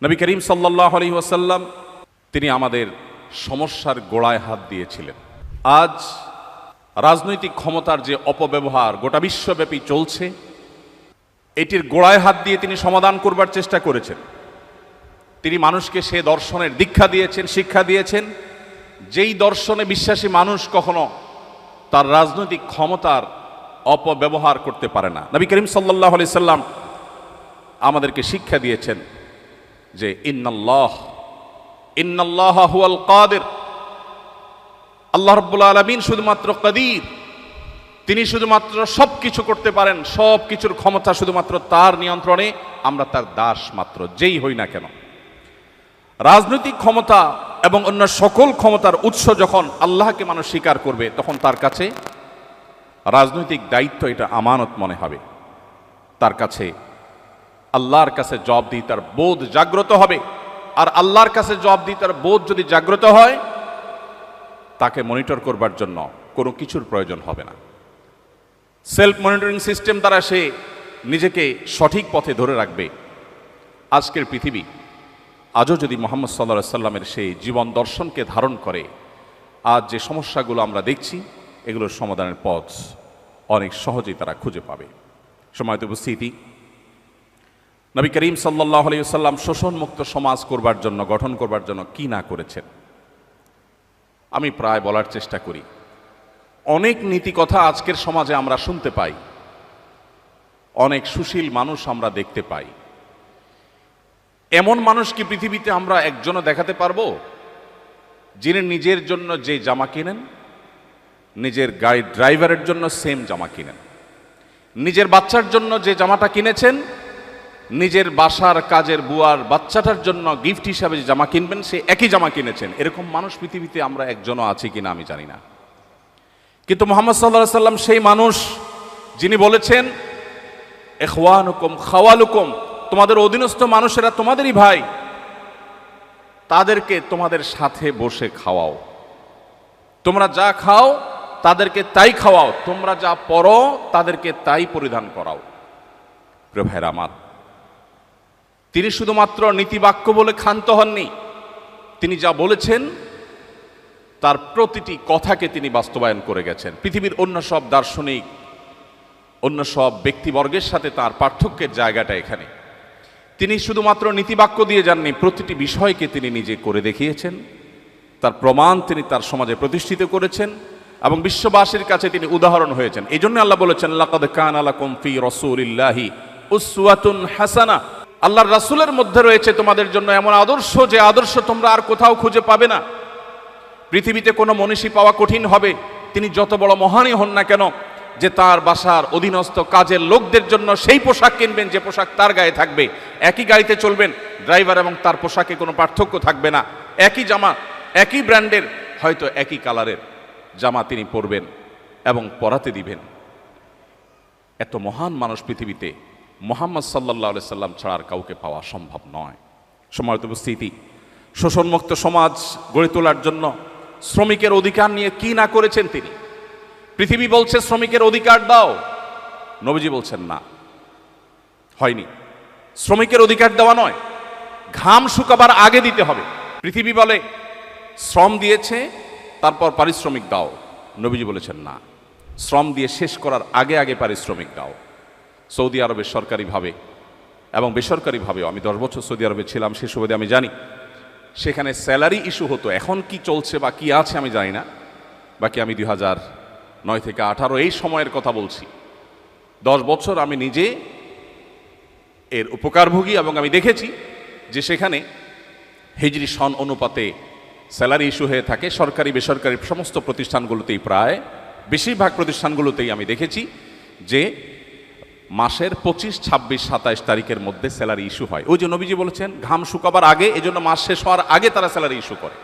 নবী করিম সাল্লাল্লাহু আলাইহি ওয়াসাল্লাম তিনি আমাদের সমস্যার গোড়ায় হাত দিয়েছিলেন। আজ রাজনৈতিক ক্ষমতার যে অপব্যবহার গোটা বিশ্বব্যাপী চলছে, এটির গোড়ায় হাত দিয়ে তিনি সমাধান করবার চেষ্টা করেছেন। তিনি মানুষকে সে দর্শনের দীক্ষা দিয়েছেন, শিক্ষা দিয়েছেন, যেই দর্শনে বিশ্বাসী মানুষ কখনো তার রাজনৈতিক ক্ষমতার অপব্যবহার করতে পারে না। নবী করিম সাল্লাল্লাহু আলাইহি সাল্লাম আমাদেরকে শিক্ষা দিয়েছেন যে ইন্নাল্লাহ হুয়াল কাদির, আল্লাহ রাব্বুল আলামিন শুধুমাত্র কাদির, তিনি শুধুমাত্র সবকিছু করতে পারেন, সব কিছুর ক্ষমতা শুধুমাত্র তার নিয়ন্ত্রণে, আমরা তার দাস মাত্র, যেই হই না কেন। রাজনৈতিক ক্ষমতা এবং অন্য সকল ক্ষমতার উৎস যখন আল্লাহকে মানুষ স্বীকার করবে, তখন তার কাছে রাজনৈতিক দায়িত্ব এটা আমানত মনে হবে। তার কাছে আল্লাহর কাছে জবাবদিহিতার বোধ জাগ্রত হবে। আর আল্লাহর কাছে জবাবদিহিতার বোধ যদি জাগ্রত হয়, তাকে মনিটর করবার জন্য কোনো কিছুর প্রয়োজন হবে না। সেলফ মনিটরিং সিস্টেম দ্বারা সে নিজেকে সঠিক পথে ধরে রাখবে। আজকের পৃথিবী আজও যদি মুহাম্মদ সাল্লাল্লাহু আলাইহি সাল্লামের সেই জীবন দর্শনকে ধারণ করে, আজ যে সমস্যাগুলো আমরা দেখছি, এগুলোর সমাধানের পথ অনেক সহজেই তারা খুঁজে পাবে। সময়ত উপস্থিতি, নবী করিম সাল্লাল্লাহু আলাইহি ওয়াসাল্লাম শোষণমুক্ত সমাজ করবার জন্য, গঠন করবার জন্য কি না করেছেন, আমি প্রায় বলার চেষ্টা করি। অনেক নীতি কথা আজকের সমাজে আমরা শুনতে পাই, অনেক সুশীল মানুষ আমরা দেখতে পাই। এমন মানুষ কি পৃথিবীতে আমরা একজনও দেখাতে পারবো যিনি নিজের জন্য যে জামা কিনেন, নিজের গাড়ির ড্রাইভারের জন্য সেম জামা কিনেন, নিজের বাচ্চার জন্য যে জামাটা কিনেছেন, নিজের বাসার কাজের বুয়ার বাচ্চাটার জন্য গিফট হিসাবে যে জামা কিনবেন, সে একই জামা কিনেছেন? এরকম মানুষ পৃথিবীতে আমরা একজনও আছি কিনা আমি জানি না। কিন্তু মুহাম্মদ সাল্লাল্লাহু আলাইহি সাল্লাম সেই মানুষ যিনি বলেছেন, ইখওয়ানুকুম খাওয়ালুকুম, তোমাদের অধীনস্থ মানুষেরা তোমাদেরই ভাই, তাদেরকে তোমাদের সাথে বসে খাওয়াও, তোমরা যা খাও তাদেরকে তাই খাওয়াও, তোমরা যা পরো তাদেরকে তাই পরিধান করাও। প্রিয় ভাইরা আমার, তিনি শুধুমাত্র নীতিবাক্য বলে ক্ষান্ত হননি, তিনি যা বলেছেন তার প্রতিটি কথাকে তিনি বাস্তবায়ন করে গেছেন। পৃথিবীর অন্য সব দার্শনিক, অন্য সব ব্যক্তিবর্গের সাথে তার পার্থক্যের জায়গাটা এখানে। তিনি শুধুমাত্র নীতিবাক্য দিয়ে যাননি, প্রতিটি বিষয়কে তিনি নিজে করে দেখিয়েছেন, তার প্রমাণ তিনি তার সমাজে প্রতিষ্ঠিত করেছেন এবং বিশ্ববাসীর কাছে তিনি উদাহরণ হয়েছেন। এই জন্য আল্লাহ বলেছেন, লাকাদ কানা লাকুম ফি রাসূলিল্লাহি উসওয়াতুন হাসানাহ, আল্লাহর রাসূলের মধ্যে রয়েছে তোমাদের জন্য এমন আদর্শ, যে আদর্শ তোমরা আর কোথাও খুঁজে পাবে না। পৃথিবীতে কোনো মনীষী পাওয়া কঠিন হবে, তিনি যত বড় মহানই হন না কেন, যে তার বাসার অধীনস্থ কাজের লোকদের জন্য সেই পোশাক কিনবেন যে পোশাক তার গায়ে থাকবে, একই গাড়িতে চলবেন, ড্রাইভার এবং তার পোশাকে কোনো পার্থক্য থাকবে না, একই জামা, একই ব্র্যান্ডের, হয়তো একই কালারের জামা তিনি পরবেন এবং পরাতে দিবেন। এত মহান মানুষ পৃথিবীতে মুহাম্মদ সাল্লাল্লাহু আলাইহি সাল্লাম ছাড়া আর কাউকে পাওয়া সম্ভব নয়। সম্মানিত উপস্থিতি, শোষণমুক্ত সমাজ গড়ে তোলার জন্য শ্রমিকের অধিকার নিয়ে কি না করেছেন তিনি। পৃথিবী বলছে শ্রমিকের অধিকার দাও, নবীজি বলছেন না, হয়নি। শ্রমিকের অধিকার দেওয়া নয়, ঘাম শুকাবার আগে দিতে হবে। পৃথিবী বলে শ্রম দিয়েছে তারপর পারিশ্রমিক দাও, নবীজি বলেছেন না, শ্রম দিয়ে শেষ করার আগে আগে পারিশ্রমিক দাও। সৌদি আরবের সরকারিভাবে এবং বেসরকারিভাবেও, আমি 10 বছর সৌদি আরবে ছিলাম, সে সুবাদে আমি জানি, সেখানে স্যালারি ইস্যু হতো। এখন কি চলছে বা কি আছে আমি জানি না, বাকি আমি 2009 থেকে 2018 এই সময়ের কথা বলছি। 10 বছর আমি নিজে এর উপকারভোগী এবং আমি দেখেছি যে সেখানে হিজরি সন অনুপাতে স্যালারি ইস্যু হয়ে থাকে। সরকারি বেসরকারি সমস্ত প্রতিষ্ঠানগুলোতেই, প্রায় বেশিরভাগ প্রতিষ্ঠানগুলোতেই আমি দেখেছি যে মাসের 25, 26, 27 তারিখের মধ্যে স্যালারি ইস্যু হয়। ওই যে নবীজি বলেছেন ঘাম শুকাবার আগে, এজন্য মাস শেষ হওয়ার আগে তারা স্যালারি ইস্যু করে।